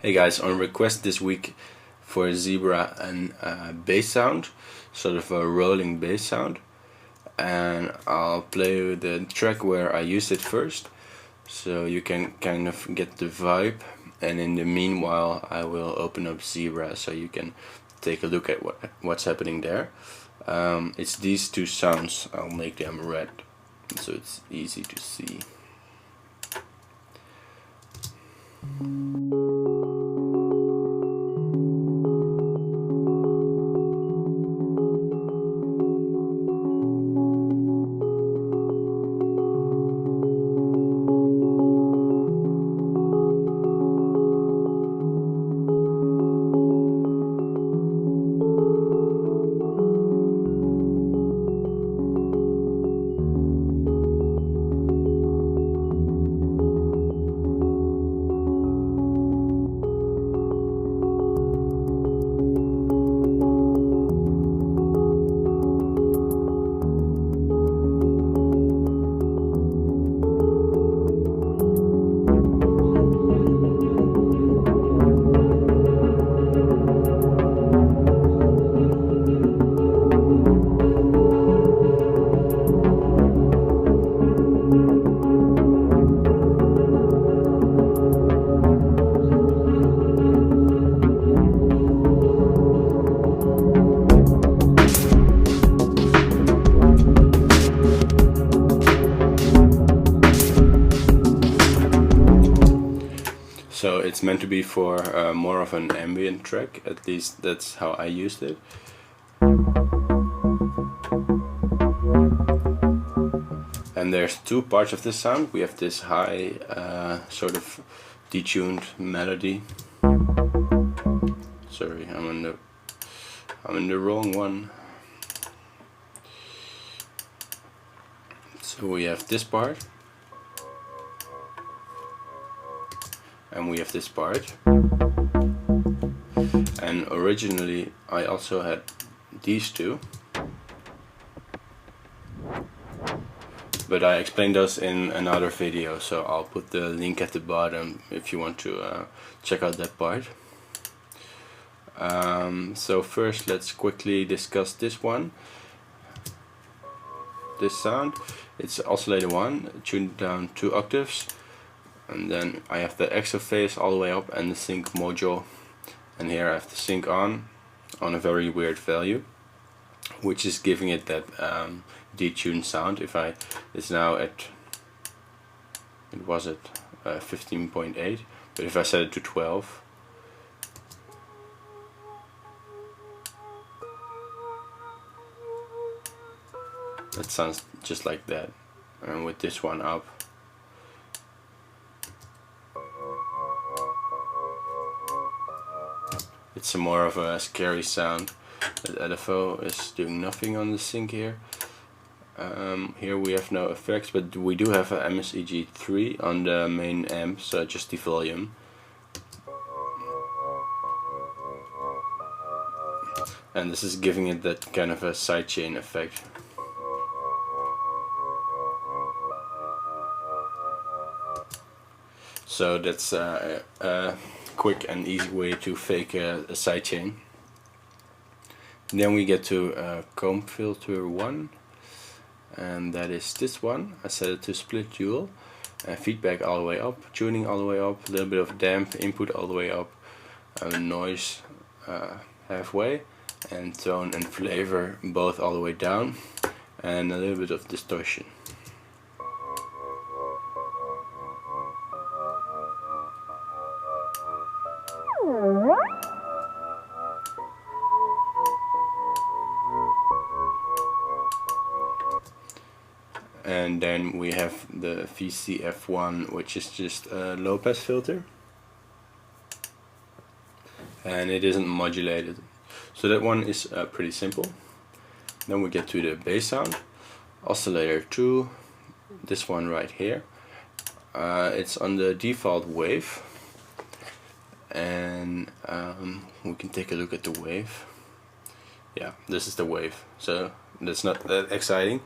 Hey guys, on request this week for Zebra and bass sound, sort of a rolling bass sound, and I'll play the track where I used it first, so you can kind of get the vibe. And in the meanwhile, I will open up Zebra so you can take a look at what's happening there. It's these two sounds. I'll make them red so it's easy to see. So it's meant to be for more of an ambient track, at least that's how I used it. And there's two parts of this sound. We have this high sort of detuned melody. Sorry, I'm in the wrong one. So we have this part. And we have this part, and originally I also had these two, but I explained those in another video, so I'll put the link at the bottom if you want to check out that part. So first let's quickly discuss this one, this sound. It's oscillator 1, tuned down 2 octaves. And then I have the EXO phase all the way up and the sync module, and here I have the sync on a very weird value, which is giving it that detuned sound. It's now at, it was at 15.8, but if I set it to 12, that sounds just like that. And with this one up, it's more of a scary sound. The LFO is doing nothing on the sync here. Here we have no effects, but we do have a MSEG 3 on the main amp, so just the volume. And this is giving it that kind of a sidechain effect. So that's a quick and easy way to fake a sidechain. Then we get to comb filter 1, and that is this one. I set it to split dual, feedback all the way up, tuning all the way up, a little bit of damp input all the way up, noise halfway, and tone and flavor both all the way down, and a little bit of distortion. And then we have the VCF1, which is just a low pass filter, and it isn't modulated, so that one is pretty simple. Then we get to the bass sound, oscillator 2, this one right here. It's on the default wave, and we can take a look at the wave. Yeah, this is the wave, so that's not that exciting.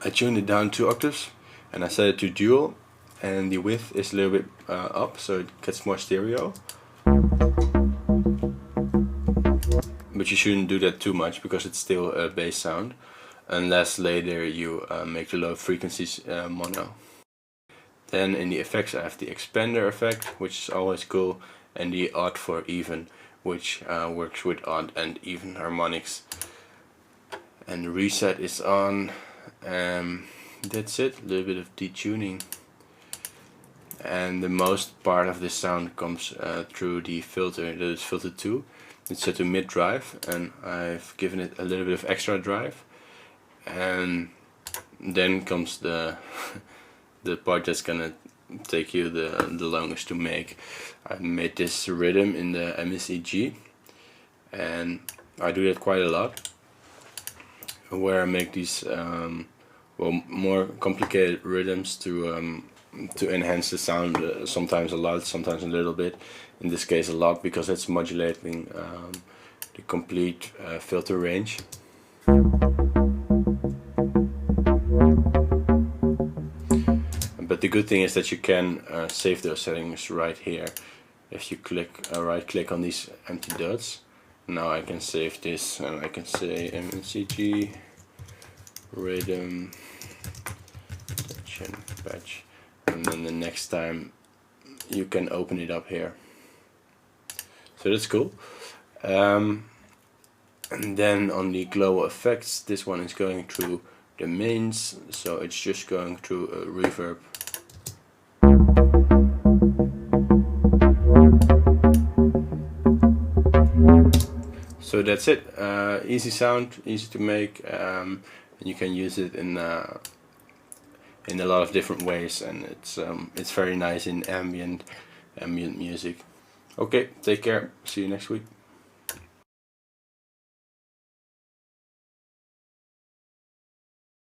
I tuned it down 2 octaves and I set it to dual, and the width is a little bit up, so it gets more stereo. But you shouldn't do that too much because it's still a bass sound, unless later you make the low frequencies mono. Then in the effects I have the expander effect, which is always cool, and the odd for even, which works with odd and even harmonics. And the reset is on. That's it, a little bit of detuning. And the most part of this sound comes through the filter, that is filter 2. It's set to mid drive, and I've given it a little bit of extra drive. And then comes the the part that's gonna take you the longest to make. I made this rhythm in the MSEG, and I do that quite a lot, where I make these well, more complicated rhythms to enhance the sound, sometimes a lot, sometimes a little bit. In this case a lot, because it's modulating the complete filter range. But the good thing is that you can save those settings right here. If you click right click on these empty dots, now I can save this, and I can say MCG rhythm patch, and then the next time you can open it up here. So that's cool. And then on the global effects, this one is going through the mains, so it's just going through a reverb. So that's it. Easy sound, easy to make, and you can use it in a lot of different ways, and it's very nice in ambient music. Okay, take care. See you next week.